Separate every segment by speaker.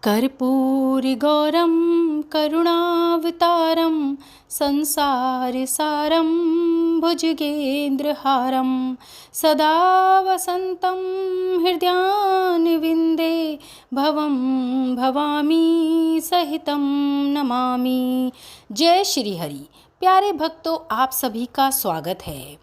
Speaker 1: कर्पूरगौरं करुणावतारं संसारसारं भुजगेन्द्रहारं सदा वसन्तं हृदयारविन्दे भवं भवामी सहितं नमामि। जय श्री हरि। प्यारे भक्तों, आप सभी का स्वागत है।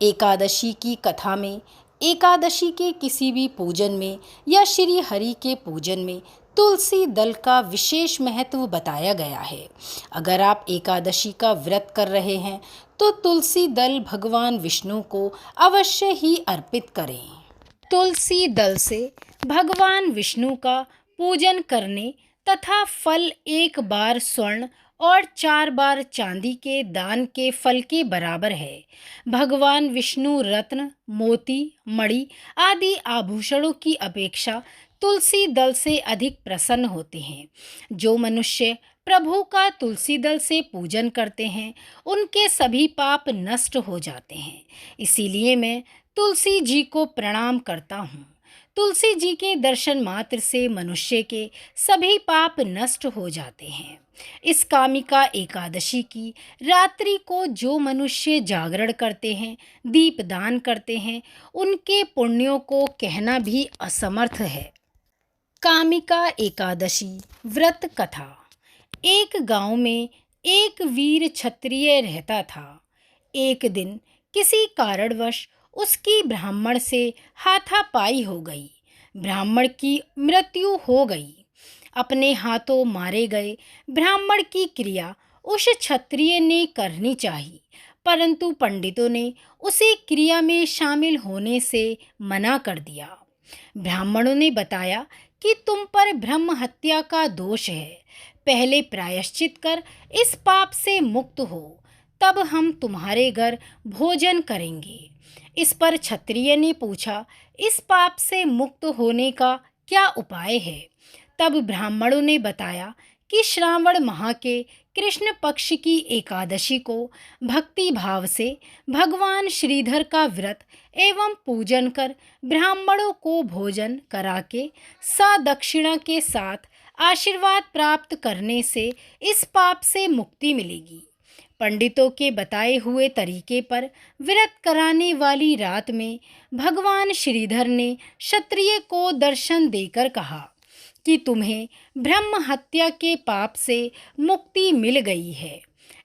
Speaker 1: एकादशी की कथा में, एकादशी के किसी भी पूजन में या श्री हरि के पूजन में तुलसी दल का विशेष महत्व बताया गया है। अगर आप एकादशी का व्रत कर रहे हैं तो तुलसी दल भगवान विष्णु को अवश्य ही अर्पित करें। तुलसी दल से भगवान विष्णु का पूजन करने तथा फल 1 बार स्वर्ण और 4 बार चांदी के दान के फल के बराबर है। भगवान विष्णु रत्न, मोती, मणि आदि आभूषणों की अपेक्षा तुलसी दल से अधिक प्रसन्न होते हैं। जो मनुष्य प्रभु का तुलसी दल से पूजन करते हैं उनके सभी पाप नष्ट हो जाते हैं। इसीलिए मैं तुलसी जी को प्रणाम करता हूँ। तुलसी जी के दर्शन मात्र से मनुष्य के सभी पाप नष्ट हो जाते हैं। इस कामिका एकादशी की रात्रि को जो मनुष्य जागरण करते हैं, दीपदान करते हैं, उनके पुण्यों को कहना भी असमर्थ है। कामिका एकादशी व्रत कथा। एक गांव में एक वीर क्षत्रिय रहता था। एक दिन किसी कारणवश उसकी ब्राह्मण से हाथापाई हो गई। ब्राह्मण की मृत्यु हो गई। अपने हाथों मारे गए ब्राह्मण की क्रिया उस क्षत्रिय ने करनी चाहिए, परंतु पंडितों ने उसे क्रिया में शामिल होने से मना कर दिया। ब्राह्मणों ने बताया कि तुम पर ब्रह्म हत्या का दोष है। पहले प्रायश्चित कर इस पाप से मुक्त हो, तब हम तुम्हारे घर भोजन करेंगे। इस पर क्षत्रिय ने पूछा, इस पाप से मुक्त होने का क्या उपाय है? तब ब्राह्मणों ने बताया कि श्रावण माह के कृष्ण पक्ष की एकादशी को भक्ति भाव से भगवान श्रीधर का व्रत एवं पूजन कर ब्राह्मणों को भोजन करा के सदक्षिणा के साथ आशीर्वाद प्राप्त करने से इस पाप से मुक्ति मिलेगी। पंडितों के बताए हुए तरीके पर व्रत कराने वाली रात में भगवान श्रीधर ने क्षत्रिय को दर्शन देकर कहा कि तुम्हें ब्रह्म हत्या के पाप से मुक्ति मिल गई है।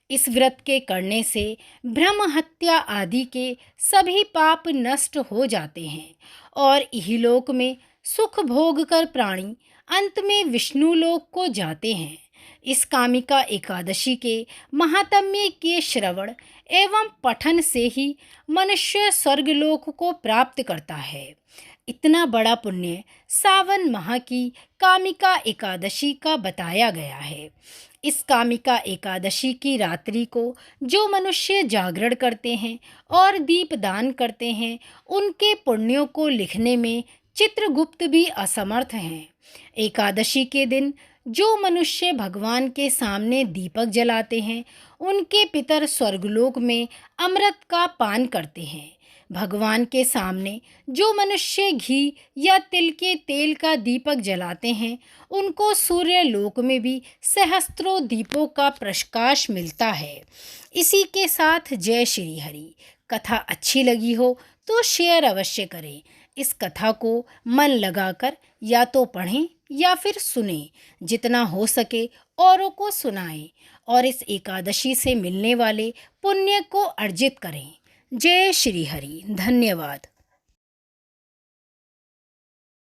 Speaker 1: इस व्रत के करने से ब्रह्म हत्या आदि के सभी पाप नष्ट हो जाते हैं और इहलोक में सुख भोग कर प्राणी अंत में विष्णु लोक को जाते हैं। इस कामिका एकादशी के महात्म्य के श्रवण एवं पठन से ही मनुष्य स्वर्गलोक को प्राप्त करता है। इतना बड़ा पुण्य सावन माह की कामिका एकादशी का बताया गया है। इस कामिका एकादशी की रात्रि को जो मनुष्य जागरण करते हैं और दीपदान करते हैं, उनके पुण्यों को लिखने में चित्रगुप्त भी असमर्थ हैं। एकादशी के दिन जो मनुष्य भगवान के सामने दीपक जलाते हैं, उनके पितर स्वर्गलोक में अमृत का पान करते हैं। भगवान के सामने जो मनुष्य घी या तिल के तेल का दीपक जलाते हैं, उनको सूर्य लोक में भी सहस्त्रों दीपों का प्रकाश मिलता है। इसी के साथ जय श्री हरि। कथा अच्छी लगी हो तो शेयर अवश्य करें। इस कथा को मन लगाकर या तो पढ़ें या फिर सुनें। जितना हो सके औरों को सुनाएं और इस एकादशी से मिलने वाले पुण्य को अर्जित करें। जय श्री हरि। धन्यवाद।